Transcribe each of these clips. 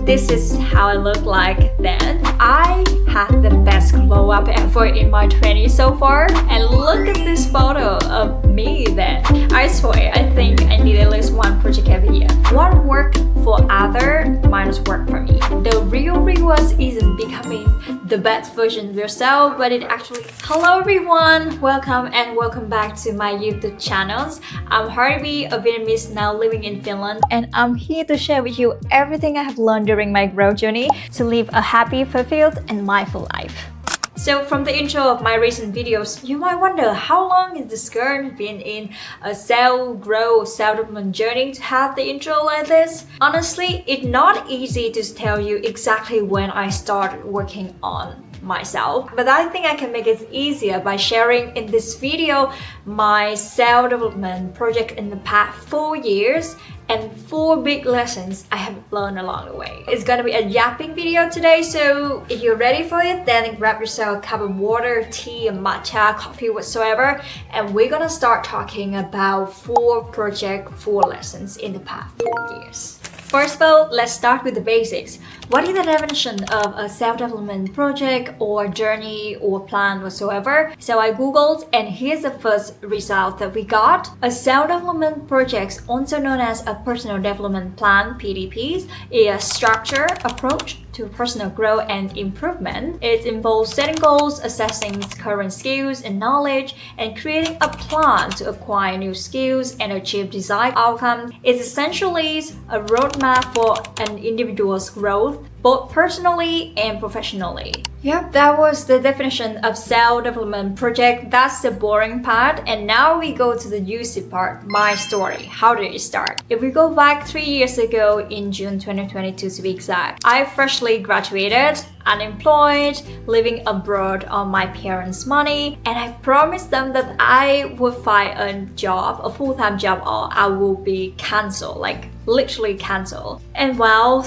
This is how I look like then. I had the best glow up ever in my 20s so far, and look at this photo of me then. I swear, I think I need at least one project every year. What worked for other might just work for me. The real reward isn't becoming the best version of yourself, but it actually... Hello everyone, welcome back to my YouTube channels. I'm Harvey, a Vietnamese now living in Finland, and I'm here to share with you everything I have learned during my growth journey to live a happy, fulfilled, and mindful life. So from the intro of my recent videos, you might wonder how long has this girl been in a self-growth, self-development journey to have the intro like this? Honestly, it's not easy to tell you exactly when I started working on myself, but I think I can make it easier by sharing in this video my self-development project in the past 4 years and 4 big lessons I have learned along the way. It's gonna be a yapping video today, so if you're ready for it, then grab yourself a cup of water, tea, matcha, coffee, whatsoever, and we're gonna start talking about 4 projects, 4 lessons in the past 4 years. First of all, let's start with the basics. What is the definition of a self-development project or journey or plan whatsoever? So I googled, and here's the first result that we got. A self-development project, also known as a personal development plan, PDPs, is a structured approach to personal growth and improvement. It involves setting goals, assessing current skills and knowledge, and creating a plan to acquire new skills and achieve desired outcomes. It's essentially a roadmap for an individual's growth, both personally and professionally. Yep, that was the definition of self-development project. That's the boring part. And now we go to the juicy part, my story. How did it start? If we go back 3 years ago in June 2022 to be exact, I freshly graduated, unemployed, living abroad on my parents' money, and I promised them that I would find a job, a full-time job, or I will be cancelled, like literally cancelled. And well,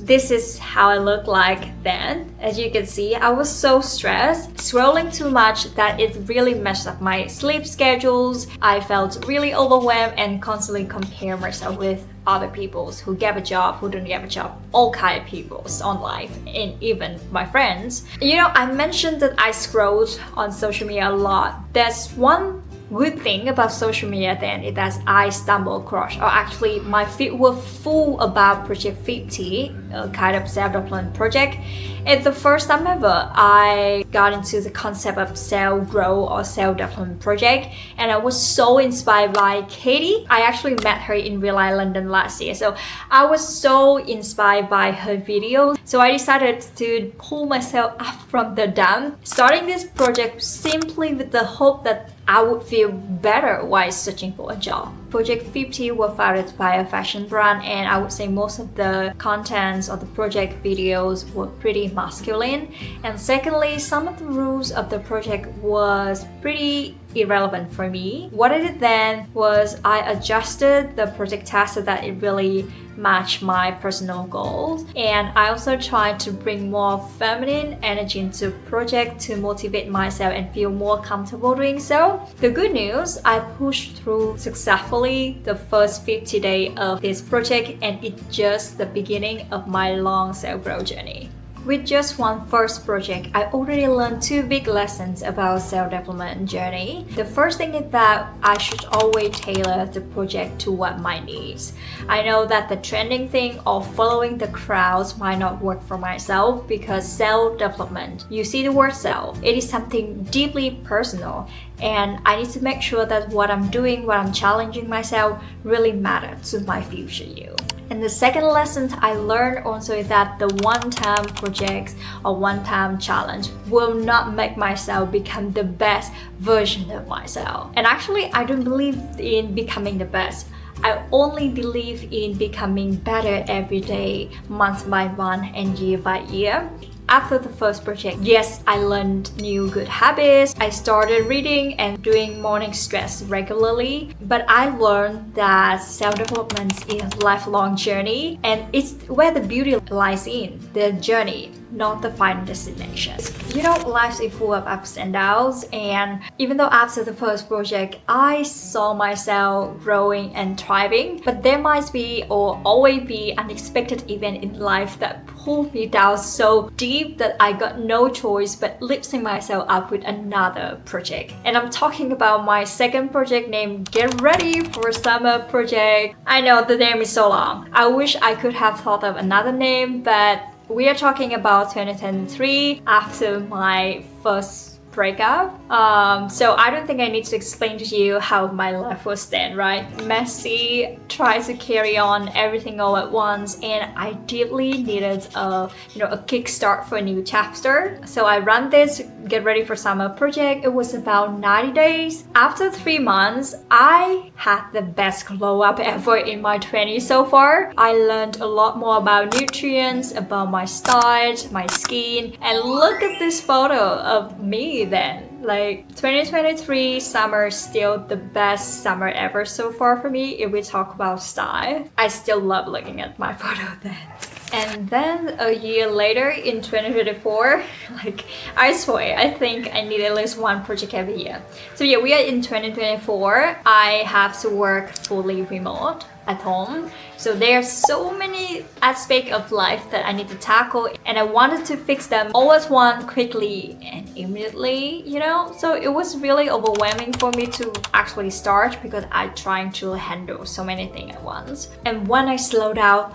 this is how I look like then. As you can see, I was so stressed, scrolling too much that it really messed up my sleep schedules. I felt really overwhelmed and constantly compare myself with other people who get a job, who don't get a job, all kind of people on life, and even my friends. You know, I mentioned that I scrolled on social media a lot. There's one good thing about social media then is that I stumbled across, or actually my feed was full about Project 50, a kind of self-development project. It's the first time ever I got into the concept of self-growth or self-development project, and I was so inspired by Katie. I actually met her in real life London last year, so I was so inspired by her videos. So I decided to pull myself up from the dump, starting this project simply with the hope that I would feel better while searching for a job. Project 50 was founded by a fashion brand, and I would say most of the contents of the project videos were pretty masculine. And secondly, some of the rules of the project was pretty irrelevant for me. What I did then was I adjusted the project task so that it really matched my personal goals, and I also tried to bring more feminine energy into the project to motivate myself and feel more comfortable doing so. The good news, I pushed through successfully the first 50 days of this project, and it's just the beginning of my long self-growth journey. With just one first project, I already learned 2 big lessons about self-development journey. The first thing is that I should always tailor the project to what my needs. I know that the trending thing or following the crowds might not work for myself, because self-development, you see the word self, it is something deeply personal, and I need to make sure that what I'm doing, what I'm challenging myself really matters to my future you. And the second lesson I learned also is that the one-time projects or one-time challenge will not make myself become the best version of myself. And actually, I don't believe in becoming the best. I only believe in becoming better every day, month by month, and year by year. After the first project, yes, I learned new good habits. I started reading and doing morning stretch regularly. But I learned that self-development is a lifelong journey, and it's where the beauty lies in the journey. not the final destination. You know, life is full of ups and downs, and even though after the first project, I saw myself growing and thriving, but there might be or always be unexpected event in life that pulled me down so deep that I got no choice but lifting myself up with another project. And I'm talking about my second project named Get Ready for Summer Project. I know the name is so long. I wish I could have thought of another name, but we are talking about 2023 after my first breakup. So I don't think I need to explain to you how my life was then, right? Messy, tried to carry on everything all at once, and I deeply needed a kickstart for a new chapter. So I ran this Get Ready for Summer project. It was about 90 days. After 3 months, I had the best glow up ever in my 20s so far. I learned a lot more about nutrients, about my style, my skin, and look at this photo of me then. Like 2023 summer is still the best summer ever so far for me if we talk about style. I still love looking at my photo then. And then a year later in 2024, I swear, I think I need at least one project every year. So yeah, we are in 2024. I have to work fully remote at home. So there are so many aspects of life that I need to tackle, and I wanted to fix them all at once quickly and immediately, So it was really overwhelming for me to actually start because I'm trying to handle so many things at once. And when I slowed down,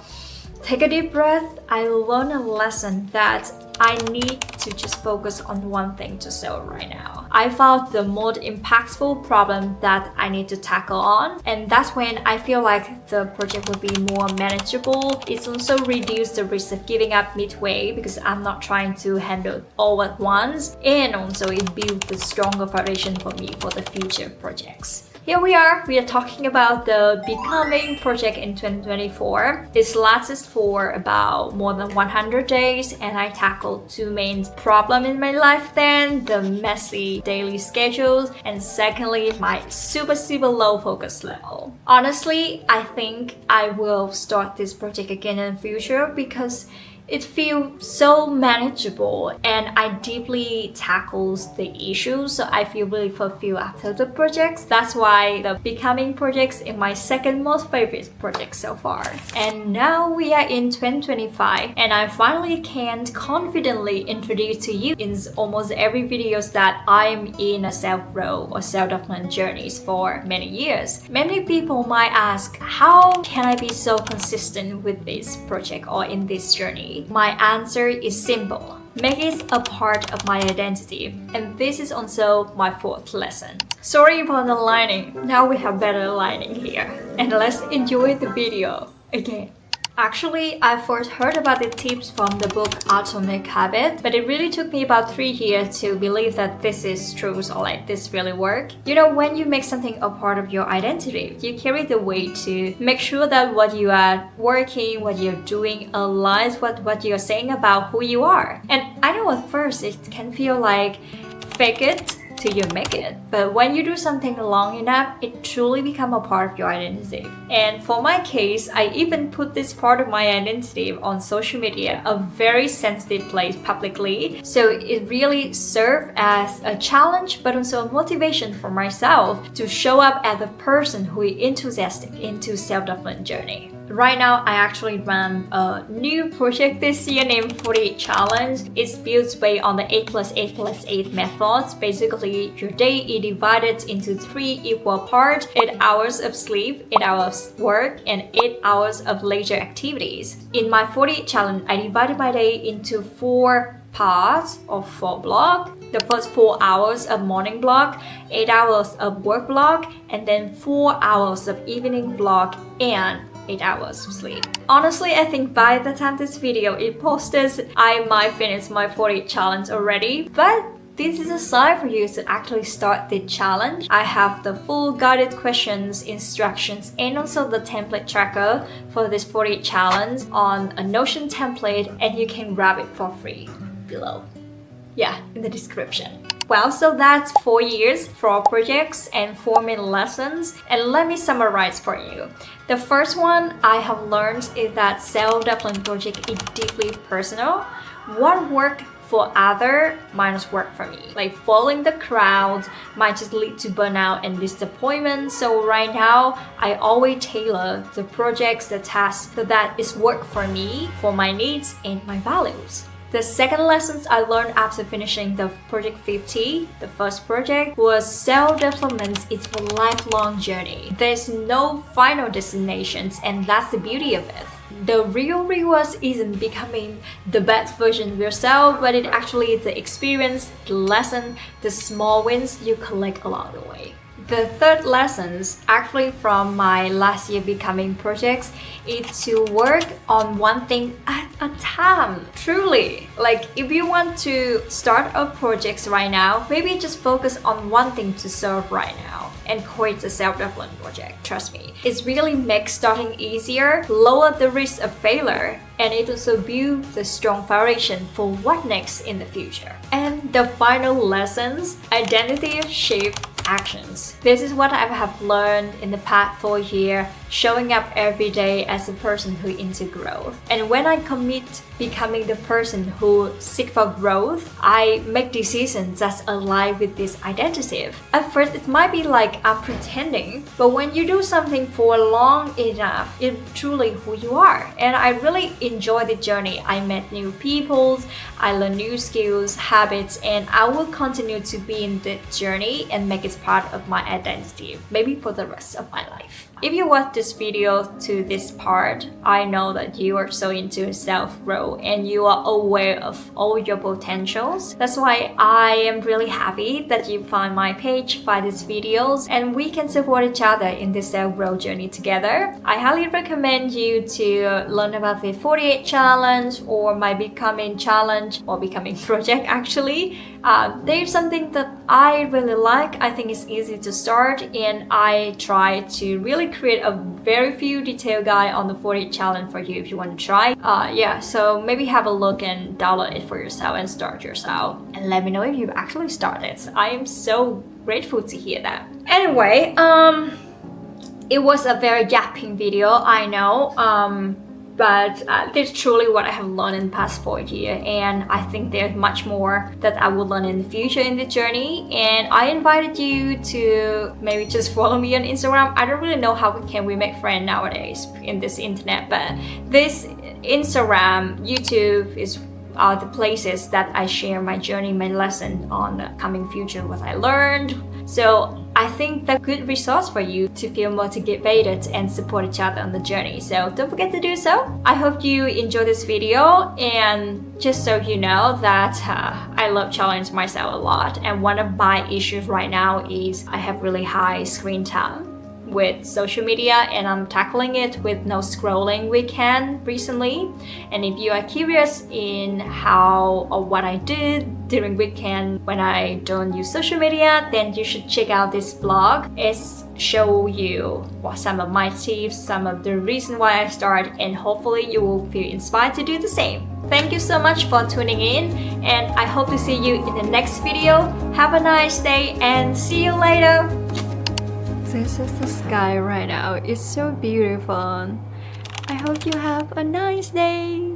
take a deep breath, I learned a lesson that I need to just focus on one thing to solve right now. I found the most impactful problem that I need to tackle on, and that's when I feel like the project will be more manageable. It's also reduced the risk of giving up midway because I'm not trying to handle all at once, and also it builds a stronger foundation for me for the future projects. Here we are talking about the Becoming project in 2024. This lasted for about more than 100 days, and I tackled 2 main problems in my life then: the messy daily schedules, and secondly, my super low focus level. Honestly, I think I will start this project again in the future because it feels so manageable and I deeply tackles the issues, so I feel really fulfilled after the projects. That's why the Becoming projects is my second most favorite project so far. And now we are in 2025, and I finally can confidently introduce to you in almost every videos that I'm in a self-growth or self-development journeys for many years. Many people might ask, how can I be so consistent with this project or in this journey? My answer is simple. Make it a part of my identity. And this is also my 4th lesson. Sorry about the lighting. Now we have better lighting here. And let's enjoy the video again. Actually, I first heard about the tips from the book Atomic Habits, but it really took me about 3 years to believe that this is true or this really work. When you make something a part of your identity, you carry the weight to make sure that what you are working, what you're doing aligns with what you're saying about who you are. And I know at first it can feel like fake it till you make it, but when you do something long enough, it truly becomes a part of your identity. And for my case, I even put this part of my identity on social media, a very sensitive place publicly, so it really served as a challenge but also a motivation for myself to show up as a person who is enthusiastic into self-development journey. Right now, I actually run a new project this year named 48 Challenge. It's built based on the 8+8+8 methods. Basically, your day is divided into 3 equal parts: 8 hours of sleep, 8 hours work, and 8 hours of leisure activities. In my 48 Challenge, I divided my day into 4 parts of 4 blocks. The first 4 hours of morning block, 8 hours of work block, and then 4 hours of evening block, and 8 hours of sleep. Honestly, I think by the time this video is posted, I might finish my 48 challenge already, but this is a sign for you to actually start the challenge. I have the full guided questions, instructions, and also the template tracker for this 48 challenge on a Notion template, and you can grab it for free below. Yeah, in the description. Well, so that's 4 years, 4 projects, and 4 main lessons. And let me summarize for you. The first one I have learned is that self-development project is deeply personal. What worked for other might not work for me. Like following the crowd might just lead to burnout and disappointment. So right now, I always tailor the projects, the tasks so that it's work for me, for my needs and my values. The second lessons I learned after finishing the project 50, the first project, was self-development is a lifelong journey. There's no final destinations, and that's the beauty of it. The real reward isn't becoming the best version of yourself, but it actually is the experience, the lesson, the small wins you collect along the way. The third lessons, actually from my last year becoming projects, is to work on one thing at a time. Truly, like if you want to start a project right now, maybe just focus on one thing to serve right now and create a self-development project. Trust me, it really makes starting easier, lower the risk of failure, and it also builds a strong foundation for what next in the future. And the final lessons, identity shape actions. This is what I have learned in the past 4 years, showing up every day as a person who into growth. And when I commit becoming the person who seek for growth, I make decisions that align with this identity. At first, it might be like I'm pretending, but when you do something for long enough, it's truly who you are. And I really enjoy the journey. I met new people, I learned new skills, habits, and I will continue to be in the journey and make it part of my identity, maybe for the rest of my life. If you watch this video to this part, I know that you are so into self-growth and you are aware of all your potentials. That's why I am really happy that you find my page, find these videos, and we can support each other in this self-growth journey together. I highly recommend you to learn about the 48 challenge or my becoming challenge or becoming project actually. There's something that I really like. I think it's easy to start, and I try to really create a very few detailed guide on the 48 challenge for you if you want to try. Yeah, so maybe have a look and download it for yourself and start yourself. And let me know if you've actually started. I am so grateful to hear that. Anyway, it was a very yapping video, I know. But this is truly what I have learned in the past 4 years, and I think there's much more that I will learn in the future in the journey. And I invited you to maybe just follow me on Instagram. I don't really know how can we make friends nowadays in this internet, but this Instagram, YouTube are the places that I share my journey, my lesson on the coming future, what I learned. So I think that's a good resource for you to feel motivated and support each other on the journey. So don't forget to do so. I hope you enjoyed this video, and just so you know that I love challenging myself a lot. And one of my issues right now is I have really high screen time with social media, and I'm tackling it with no scrolling weekend recently. And if you are curious in how or what I did during weekend when I don't use social media, then you should check out this blog. It's show you some of my tips, some of the reason why I start, and hopefully you will feel inspired to do the same. Thank you so much for tuning in, and I hope to see you in the next video. Have a nice day and see you later. This is the sky right now. It's so beautiful. I hope you have a nice day.